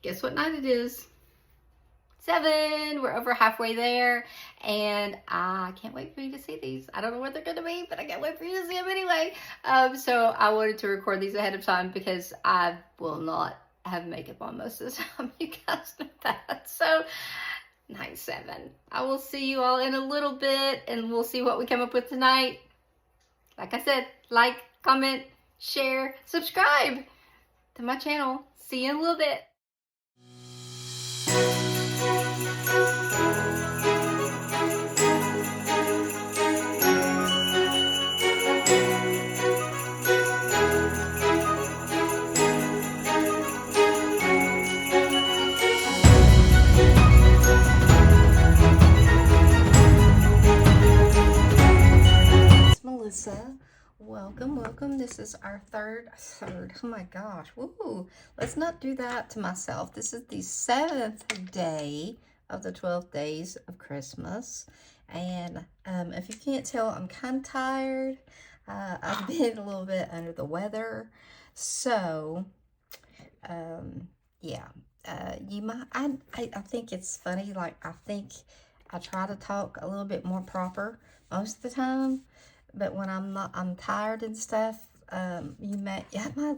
guess what night it is? 7. We're over halfway there, and I can't wait for you to see these. I don't know what they're going to be, but I can't wait for you to see them anyway. So I wanted to record these ahead of time because I will not have makeup on most of the time. You guys know that. So night 7. I will see you all in a little bit, and we'll see what we come up with tonight. Like I said, like, comment, share, subscribe to my channel. See you in a little bit. Melissa, welcome. This is our third, oh my gosh, woo. Let's not do that to myself. This is the 7th day of the 12 days of Christmas. And if you can't tell, I'm kind of tired. I've been a little bit under the weather. So, yeah, you might, I think it's funny. Like, I think I try to talk a little bit more proper most of the time. But when I'm tired and stuff, my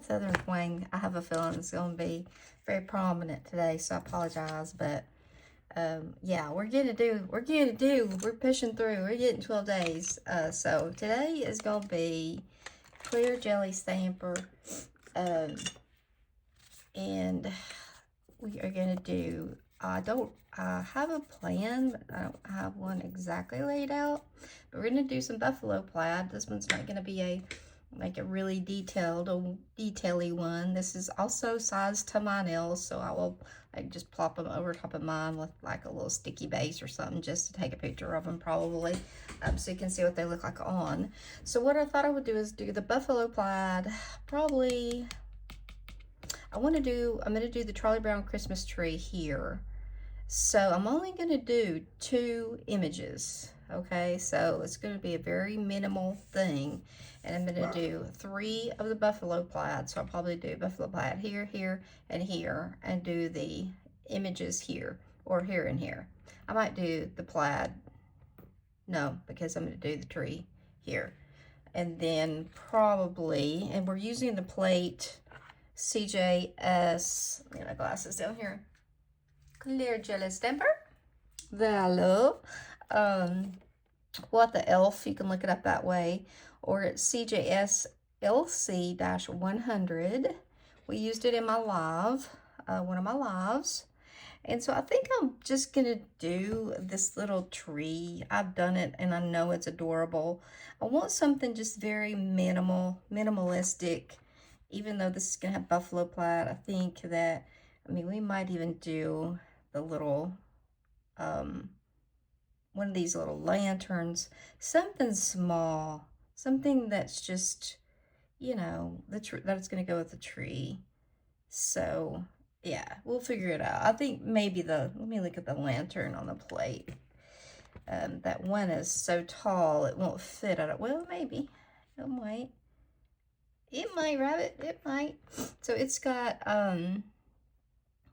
southern twang, I have a feeling it's going to be very prominent today, so I apologize. But, yeah, we're pushing through, we're getting 12 days. So today is going to be clear jelly stamper, and we are going to do, I have a plan, but I don't have one exactly laid out. But we're going to do some buffalo plaid. This one's not going to be like a really detaily one. This is also sized to my nails, so I will just plop them over top of mine with like a little sticky base or something just to take a picture of them probably, so you can see what they look like on. So what I thought I would do is do the buffalo plaid, probably. I'm going to do the Charlie Brown Christmas tree here. So I'm only going to do 2 images, okay? So it's going to be a very minimal thing. And I'm going to do 3 of the buffalo plaid. So I'll probably do buffalo plaid here, here, and here, and do the images here, or here and here. I might do the plaid, no, because I'm going to do the tree here. And then probably, and we're using the plate CJS, let me get my glasses down here, clear jelly stamper. Hello. What the elf, you can look it up that way, or it's CJS LC-100. We used it in my live, one of my lives. And so I think I'm just gonna do this little tree. I've done it and I know it's adorable. I want something just very minimalistic. Even though this is gonna have buffalo plaid, I think that, we might even do the little, one of these little lanterns, something small, something that's just, that's gonna go with the tree. So yeah, we'll figure it out. I think maybe let me look at the lantern on the plate. That one is so tall, it won't fit on it. Well, maybe, it might. It might, rabbit, it might. So it's got,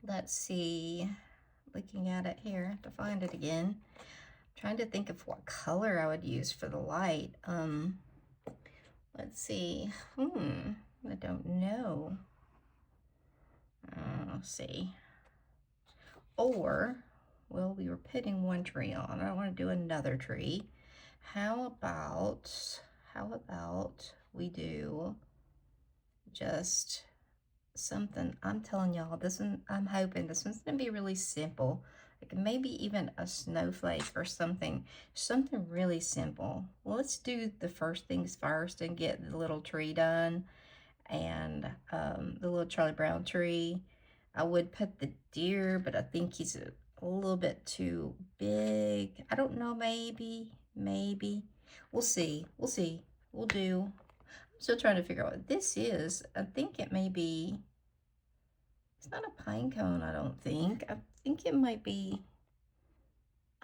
let's see, looking at it here to find it again. I'm trying to think of what color I would use for the light. Let's see, I don't know. Let's see. Or, well, we were putting one tree on. I don't want to do another tree. How about we do just something, I'm telling y'all, this one, I'm hoping this one's gonna be really simple. Like maybe even a snowflake or something really simple. Well, let's do the first things first and get the little tree done, and the little Charlie Brown tree. I would put the deer, but I think he's a little bit too big. I don't know, maybe. We'll see. We'll do. I'm still trying to figure out what this is. I think it may be, it's not a pine cone, I don't think. I think it might be,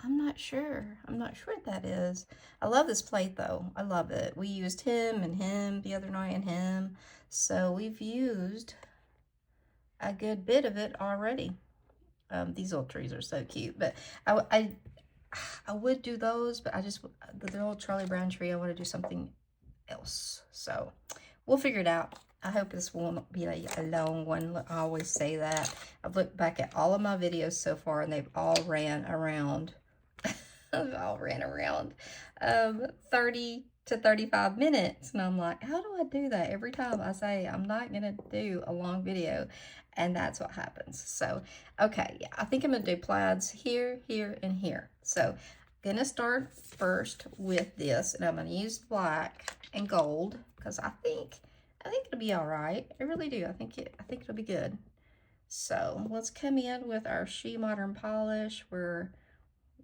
I'm not sure what that is. I love this plate though. I love it. We used him and him the other night and him. So we've used a good bit of it already. These little trees are so cute, but I would do those, but the little Charlie Brown tree, I want to do something else. So we'll figure it out. I hope this won't be a long one. I always say that. I've looked back at all of my videos so far, and they've all ran around, 30 to 35 minutes. And I'm like, how do I do that? Every time I say I'm not going to do a long video, and that's what happens. So, okay, yeah, I think I'm going to do plaids here, here, and here. So, I'm going to start first with this, and I'm going to use black and gold because I think it'll be all right. I really do. I think it'll be good. So, let's come in with our She Modern polish where,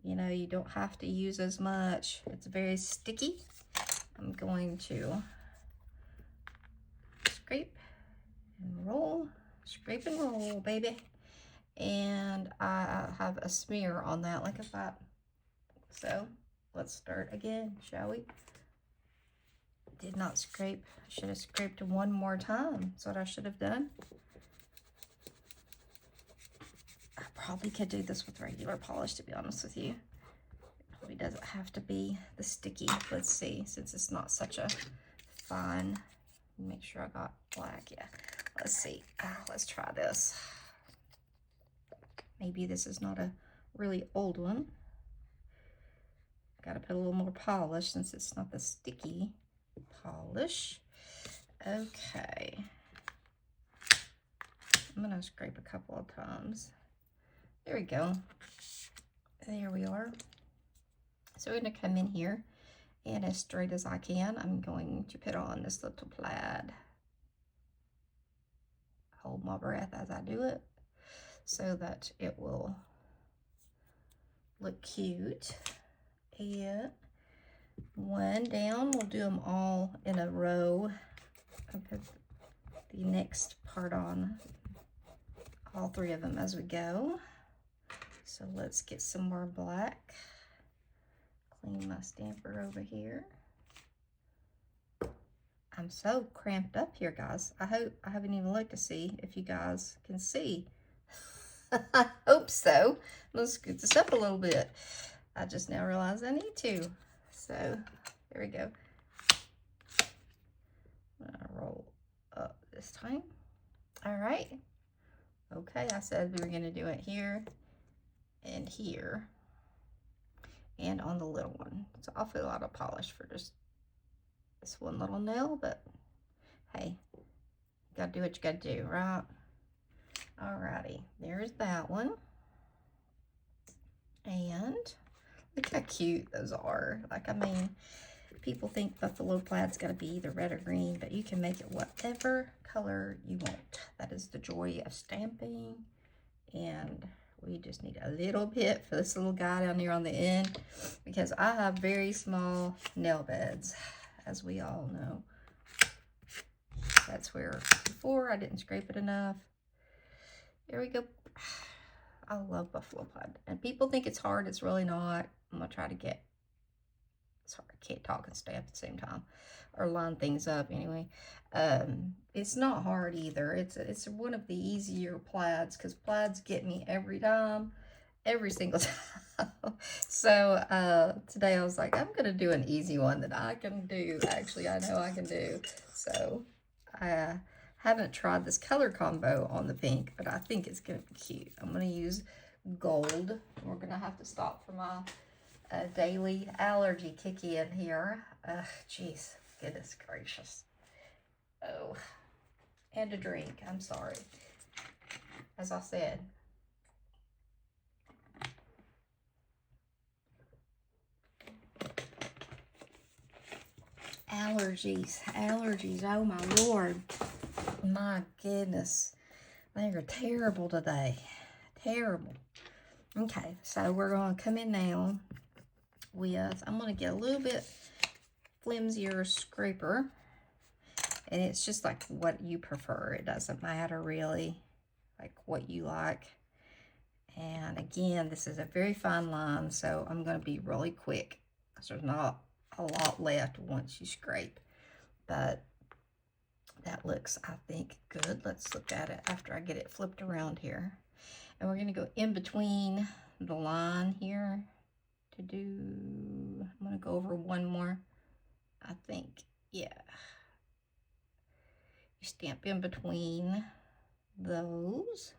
you know, you don't have to use as much. It's very sticky. I'm going to scrape and roll. Scrape and roll, baby. And I have a smear on that like that. So let's start again, shall we? Did not scrape. I should have scraped one more time. That's what I should have done. I probably could do this with regular polish, to be honest with you. It probably doesn't have to be the sticky. Let's see, since it's not such a fine. Make sure I got black. Yeah. Let's see. Let's try this. Maybe this is not a really old one. Got to put a little more polish since it's not the sticky polish. Okay. I'm going to scrape a couple of times. There we go. There we are. So we're going to come in here, and as straight as I can, I'm going to put on this little plaid. Hold my breath as I do it so that it will look cute. And one down, we'll do them all in a row. I'll put the next part on all three of them as we go. So let's get some more black. Clean my stamper over here. I'm so cramped up here, guys. I haven't even looked to see if you guys can see. I hope so. Let's scoot this up a little bit. I just now realized I need to. So there we go. I'm gonna roll up this time. All right. Okay, I said we were gonna do it here and here and on the little one. It's an awful lot of polish for just this one little nail, but hey, you gotta do what you gotta do, right? Alrighty, there's that one. And look how cute those are. Like, I mean, people think buffalo plaid's gotta be either red or green, but you can make it whatever color you want. That is the joy of stamping. And we just need a little bit for this little guy down here on the end, because I have very small nail beds, as we all know. That's where before I didn't scrape it enough. There we go. I love buffalo plaid. And people think it's hard. It's really not. I'm going to try to get... Sorry, I can't talk and stamp at the same time. Or line things up anyway. It's not hard either. It's one of the easier plaids, because plaids get me every time. Every single time. So today I was like, I'm going to do an easy one that I can do. Actually, I know I can do. So I haven't tried this color combo on the pink, but I think it's going to be cute. I'm going to use gold. We're going to have to stop for my daily allergy kick in here. Jeez, goodness gracious. Oh, and a drink. I'm sorry. As I said. Allergies, oh my Lord. My goodness. They are terrible today. Terrible. Okay, so we're going to come in now with, I'm going to get a little bit flimsier scraper. And it's just like what you prefer. It doesn't matter really, like what you like. And again, this is a very fine line, so I'm going to be really quick because there's not a lot left once you scrape. But That looks, I think, good. Let's look at it after I get it flipped around here. And we're gonna go in between the line here to do, I'm gonna go over one more, I think, yeah. You stamp in between those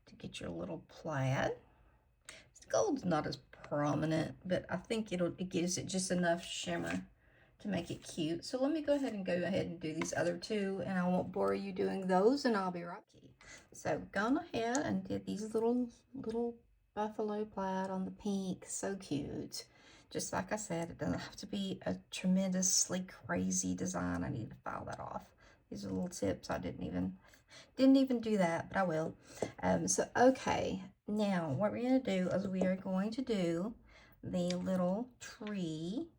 to get your little plaid. The gold's not as prominent, but I think it gives it just enough shimmer to make it cute. So let me go ahead and do these other two, and I won't bore you doing those, and I'll be right back. So gone ahead and did these little buffalo plaid on the pink. So cute. Just like I said, it doesn't have to be a tremendously crazy design. I need to file that off. These are little tips. I didn't even do that, but I will. So okay, now what we're gonna do is we are going to do the little tree,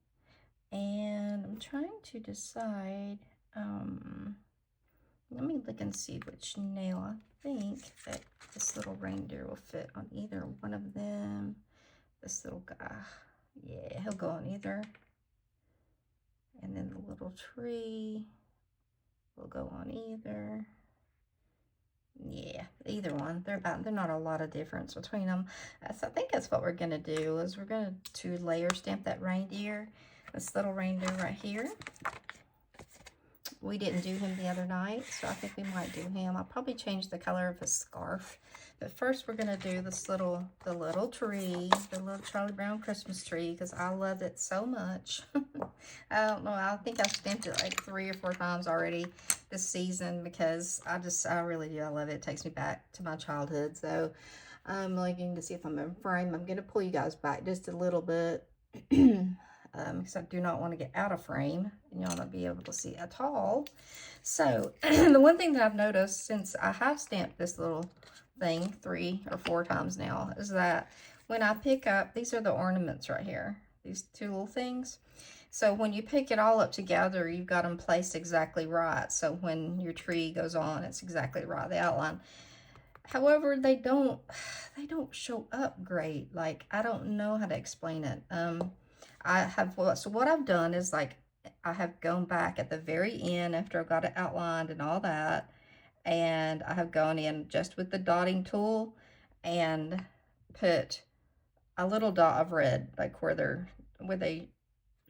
and I'm trying to decide, let me look and see which nail. I think that this little reindeer will fit on either one of them. This little guy, yeah, he'll go on either. And then the little tree will go on either. Yeah, either one. They're not a lot of difference between them. So I think that's what we're gonna do, is we're gonna layer stamp that reindeer, this little reindeer right here. We didn't do him the other night, so I think we might do him. I'll probably change the color of his scarf. But first we're gonna do the little tree, the little Charlie Brown Christmas tree, because I love it so much. I don't know, I think I've stamped it like 3 or 4 times already this season, because I really do. I love it. It takes me back to my childhood. So I'm looking to see if I'm in frame. I'm gonna pull you guys back just a little bit. Because I do not want to get out of frame and y'all not be able to see at all. So the one thing that I've noticed since I have stamped this little thing 3 or 4 times now is that when I pick up, these are the ornaments right here, these 2 little things. So when you pick it all up together, you've got them placed exactly right. So when your tree goes on, it's exactly right, the outline. However, they don't show up great. Like, I don't know how to explain it. So what I've done is, like, I have gone back at the very end after I've got it outlined and all that, and I have gone in just with the dotting tool and put a little dot of red, like where they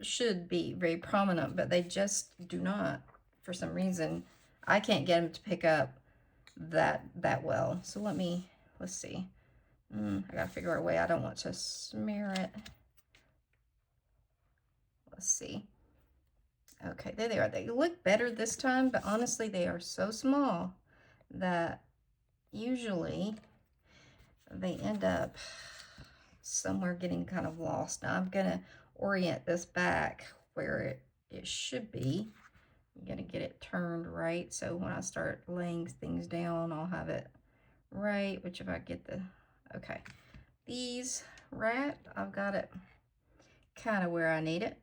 should be very prominent, but they just do not. For some reason, I can't get them to pick up that well. So let's see. I gotta figure out a way. I don't want to smear it. Let's see. Okay, there they are. They look better this time, but honestly, they are so small that usually they end up somewhere getting kind of lost. Now I'm gonna orient this back where it should be. I'm gonna get it turned right, so when I start laying things down, I'll have it right, which if I get okay, these right, I've got it kind of where I need it.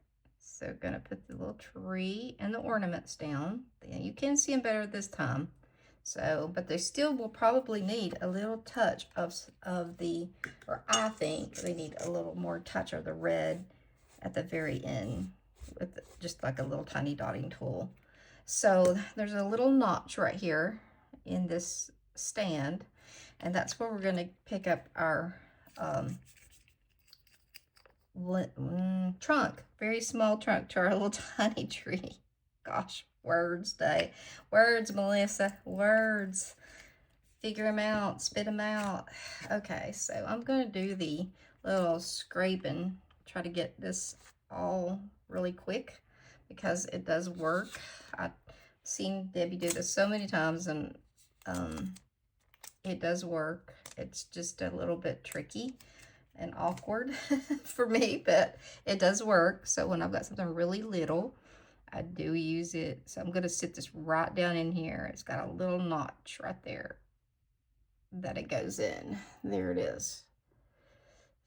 So gonna put the little tree and the ornaments down. You can see them better this time. So, but they still will probably need a little touch of or I think they need a little more touch of the red at the very end with just like a little tiny dotting tool. So there's a little notch right here in this stand, and that's where we're gonna pick up our trunk, very small trunk to our little tiny tree. Gosh, words day. Words, Melissa, words. Figure them out, spit them out. Okay, so I'm going to do the little scraping, try to get this all really quick because it does work. I've seen Debbie do this so many times, and it does work. It's just a little bit tricky and awkward for me, but it does work. So when I've got something really little, I do use it. So I'm going to sit this right down in here. It's got a little notch right there that it goes in. There it is.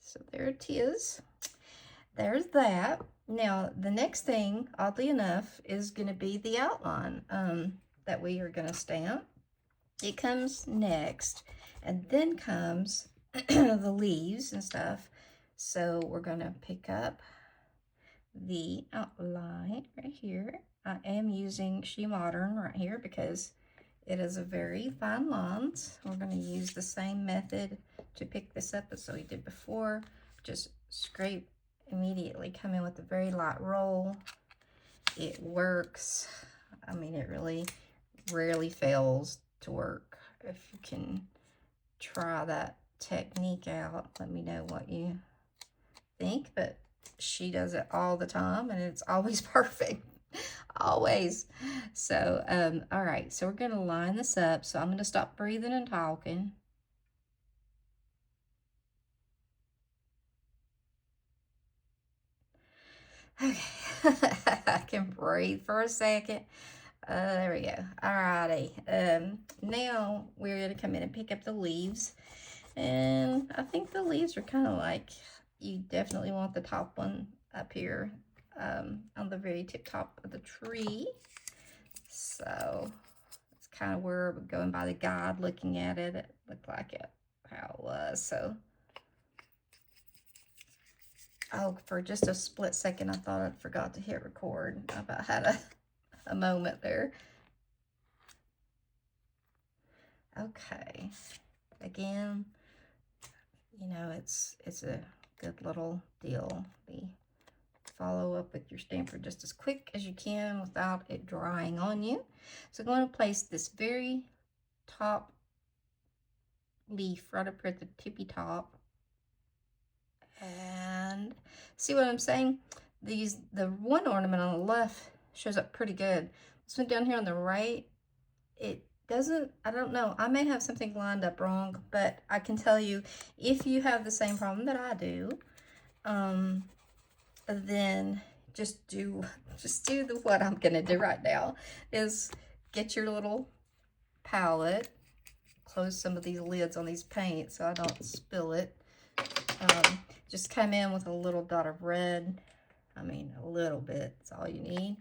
So there it is. There's that. Now the next thing, oddly enough, is going to be the outline that we are going to stamp. It comes next, and then comes the leaves and stuff. So we're going to pick up the outline right here. I am using She Modern right here because it is a very fine lines. We're going to use the same method to pick this up as we did before. Just scrape immediately, come in with a very light roll. It works. I mean, it really rarely fails to work. If you can try that technique out, let me know what you think. But she does it all the time, and it's always perfect. Always. So, all right, so we're going to line this up. So I'm going to stop breathing and talking. Okay. I can breathe for a second. There we go. Alrighty. Now we're going to come in and pick up the leaves. And I think the leaves are kind of like, you definitely want the top one up here on the very tip top of the tree. So it's kind of where we're going by the guide, looking at it. It looked like it, how it was. So, oh, for just a split second, I thought I forgot to hit record. I about had a moment there. Okay. Again, you know, it's a good little deal. Follow up with your stamper just as quick as you can without it drying on you. So I'm going to place this very top leaf right up here at the tippy top. And see what I'm saying? The one ornament on the left shows up pretty good. This one down here on the right, it doesn't, I don't know, I may have something lined up wrong, but I can tell you, if you have the same problem that I do, then just do what I'm gonna do right now, is get your little palette, close some of these lids on these paints so I don't spill it. Just come in with a little dot of red. I mean, a little bit, that's all you need.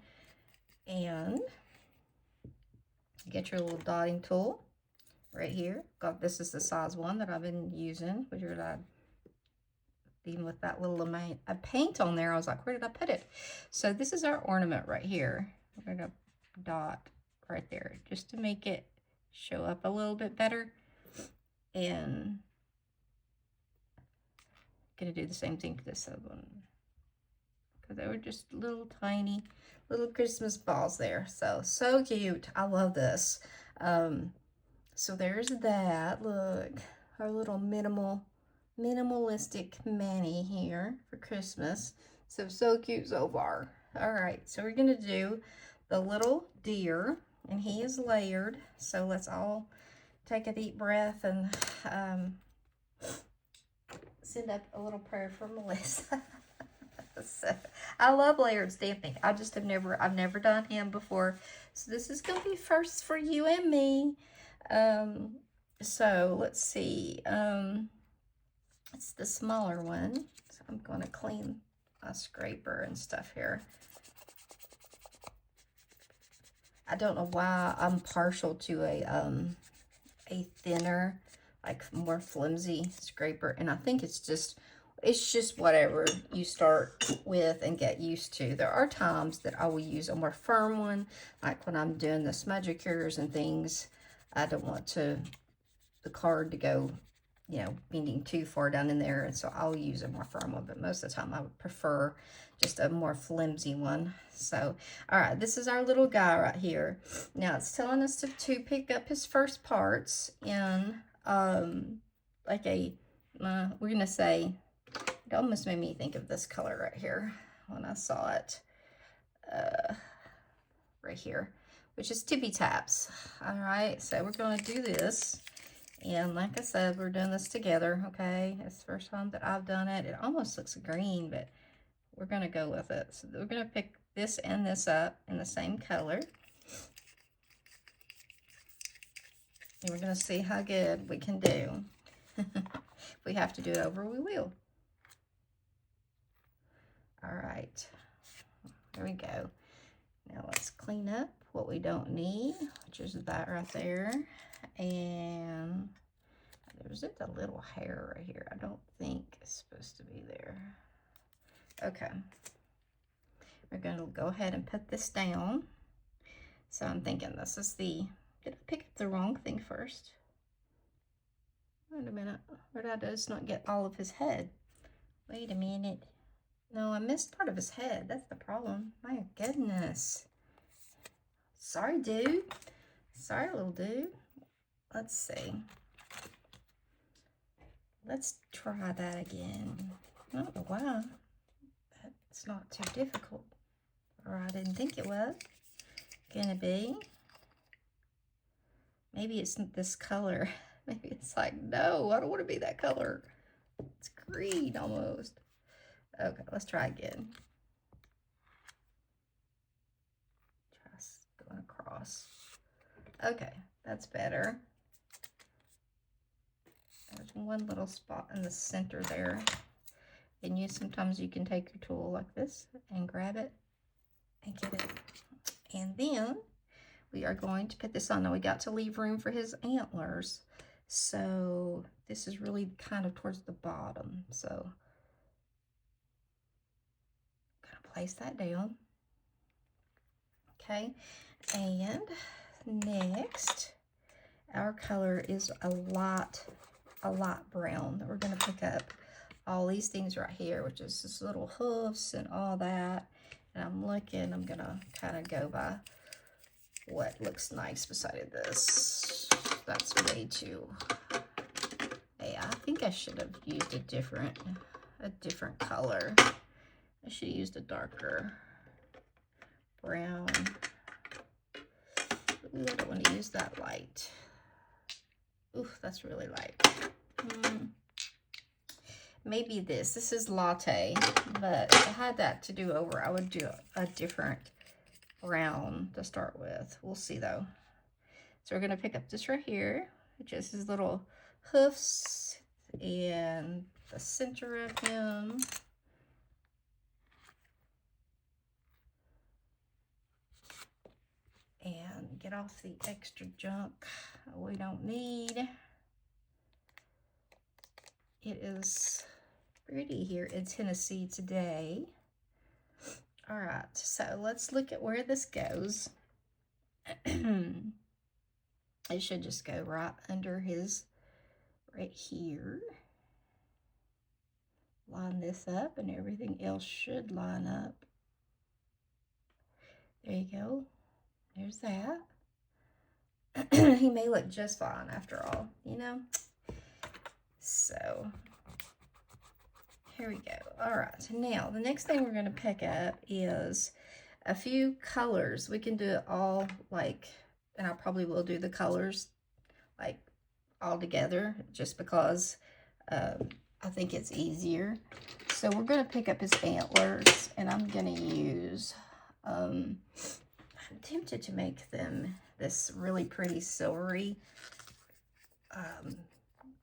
And get your little dotting tool right here. This is the size 1 that I've been using, which is even with that little amount of paint on there, I was like, where did I put it? So this is our ornament right here. We're gonna dot right there just to make it show up a little bit better. And gonna do the same thing to this other one, because they were just little tiny little Christmas balls there. So cute. I love this. So there's that. Look, our little minimalistic Manny here for Christmas. So cute so far. All right, so we're gonna do the little deer, and he is layered. So let's all take a deep breath and send up a little prayer for Melissa. So, I love layered stamping. I've never done him before. So this is gonna be first for you and me. So let's see. It's the smaller one. So I'm gonna clean my scraper and stuff here. I don't know why I'm partial to a thinner, like more flimsy scraper, and I think it's just whatever you start with and get used to. There are times that I will use a more firm one, like when I'm doing the smudgicures and things. I don't want the card to go, you know, bending too far down in there, and so I'll use a more firm one, but most of the time I would prefer just a more flimsy one. So, all right, this is our little guy right here. Now it's telling us to pick up his first parts in like a, we're gonna say, it almost made me think of this color right here when I saw it, right here, which is Tippy Taps. All right, so we're gonna do this. And like I said, we're doing this together, okay? It's the first time that I've done it. It almost looks green, but we're gonna go with it. So we're gonna pick this and this up in the same color. And we're gonna see how good we can do. If we have to do it over, we will. All right, there we go. Now let's clean up what we don't need, which is that right there. And there's just a little hair right here. I don't think it's supposed to be there. Okay. We're going to go ahead and put this down. So I'm thinking this is the, did I pick up the wrong thing first? Wait a minute, or did I just not get all of his head? Wait a minute. No, I missed part of his head. That's the problem. My goodness. Sorry, dude. Sorry, little dude. Let's see. Let's try that again. I don't know why. That's not too difficult. Or I didn't think it was gonna be. Maybe it's this color. Maybe it's like, no, I don't want to be that color. It's green almost. Okay, let's try again. Try going across. Okay, that's better. There's one little spot in the center there. And sometimes you can take your tool like this and grab it and get it. And then we are going to put this on. Now we got to leave room for his antlers. So this is really kind of towards the bottom. So I'm gonna place that down. Okay, and next, our color is a lot brown. We're gonna pick up all these things right here, which is this little hoofs and all that. And I'm gonna kind of go by what looks nice beside this. That's way too, yeah, I think I should have used a different color. I should have used a darker brown. Ooh, I don't want to use that light. Oof, that's really light. Maybe this is latte, but if I had that to do over, I would do a different brown to start with. We'll see though. So we're gonna pick up this right here, which is his little hoofs and the center of him. And get off the extra junk we don't need. It is pretty here in Tennessee today. All right, so let's look at where this goes. It should just go right under his, right here. Line this up and everything else should line up. There you go. There's that. He may look just fine after all, you know? So, here we go. All right, now the next thing we're going to pick up is a few colors. We can do it all like, and I probably will do the colors like all together just because I think it's easier. So we're going to pick up his antlers, and I'm going to use, I'm tempted to make them this really pretty silvery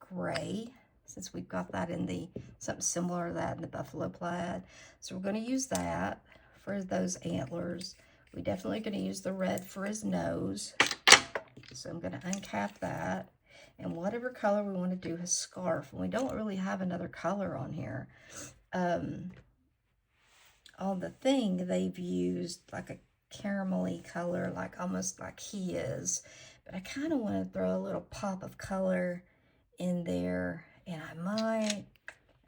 gray, since we've got that in the, something similar to that in the buffalo plaid. So we're going to use that for those antlers. We're definitely going to use the red for his nose. So I'm going to uncap that. And whatever color we want to do his scarf. And we don't really have another color on here. On the thing, they've used like a caramelly color, like almost like he is. But I kind of want to throw a little pop of color in there. And I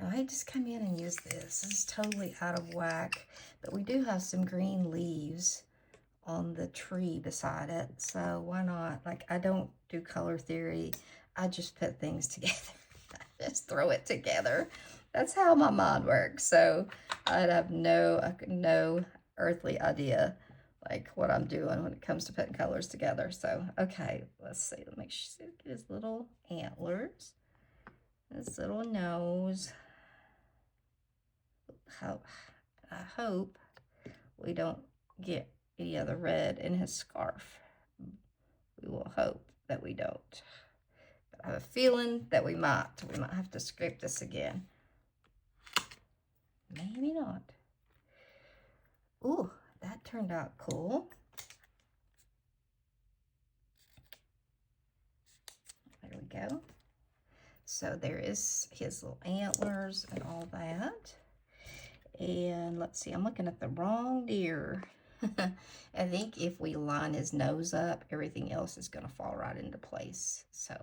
might just come in and use this. This is totally out of whack. But we do have some green leaves on the tree beside it. So why not? Like, I don't do color theory. I just put things together. I just throw it together. That's how my mind works. So I'd have no earthly idea like what I'm doing when it comes to putting colors together. So, okay, let's see. Let me see his little antlers. His little nose. I hope we don't get any other red in his scarf. We will hope that we don't. But I have a feeling that we might. We might have to scrape this again. Maybe not. Ooh, that turned out cool. There we go. So there is his little antlers and all that. And let's see, I'm looking at the wrong deer. I think if we line his nose up, everything else is going to fall right into place. So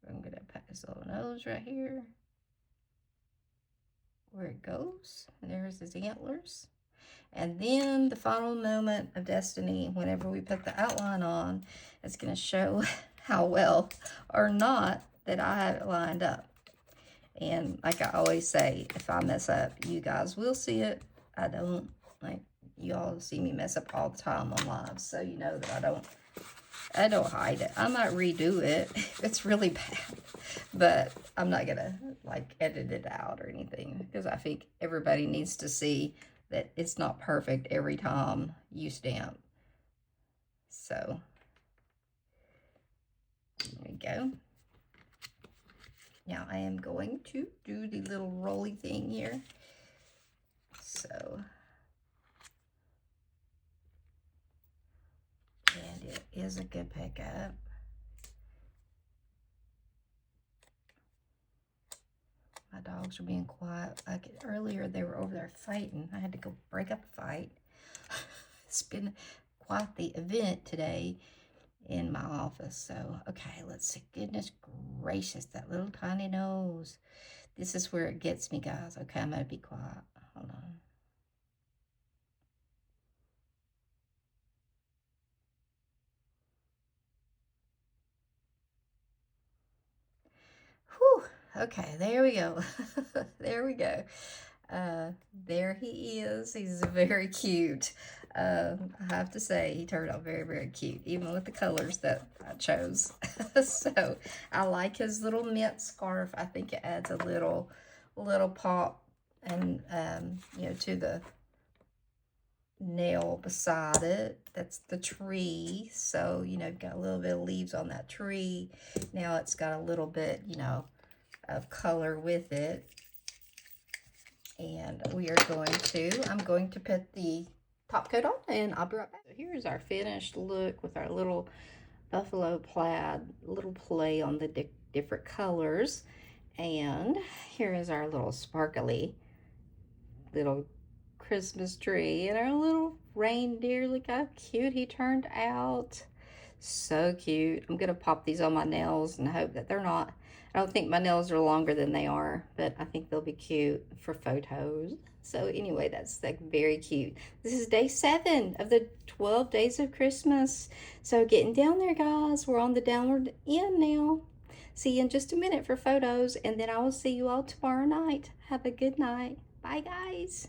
I'm going to put his little nose right here where it goes. There's his antlers. And then the final moment of destiny, whenever we put the outline on, it's going to show how well or not that I have it lined up. And like I always say, if I mess up, you guys will see it. I don't, like, you all see me mess up all the time on lives, so you know that I don't hide it. I might redo it if it's really bad, but I'm not gonna like edit it out or anything, because I think everybody needs to see that it's not perfect every time you stamp. So there we go. Now I am going to do the little rolly thing here. So, and it is a good pickup. My dogs are being quiet. Like earlier, they were over there fighting. I had to go break up a fight. It's been quite the event today in my office. So, okay, let's see. Goodness gracious, that little tiny nose. This is where it gets me, guys. Okay, I'm going to be quiet. Hold on. Whew. Okay, there we go. There we go. There he is. He's very cute. I have to say, he turned out very, very cute, even with the colors that I chose. So I like his little mint scarf. I think it adds a little pop and you know, to the nail beside it. That's the tree. So, you know, you've got a little bit of leaves on that tree. Now it's got a little bit, you know, of color with it. And we are I'm going to put the top coat on, and I'll be right back. So here's our finished look with our little buffalo plaid, little play on the different colors. And here is our little sparkly little Christmas tree and our little reindeer. Look how cute he turned out. So cute. I'm gonna pop these on my nails and hope that they're not, I don't think my nails are longer than they are, but I think they'll be cute for photos. So anyway, that's like very cute. This is day 7 of the 12 days of Christmas. So getting down there, guys. We're on the downward end now. See you in just a minute for photos, and then I will see you all tomorrow night. Have a good night. Bye, guys.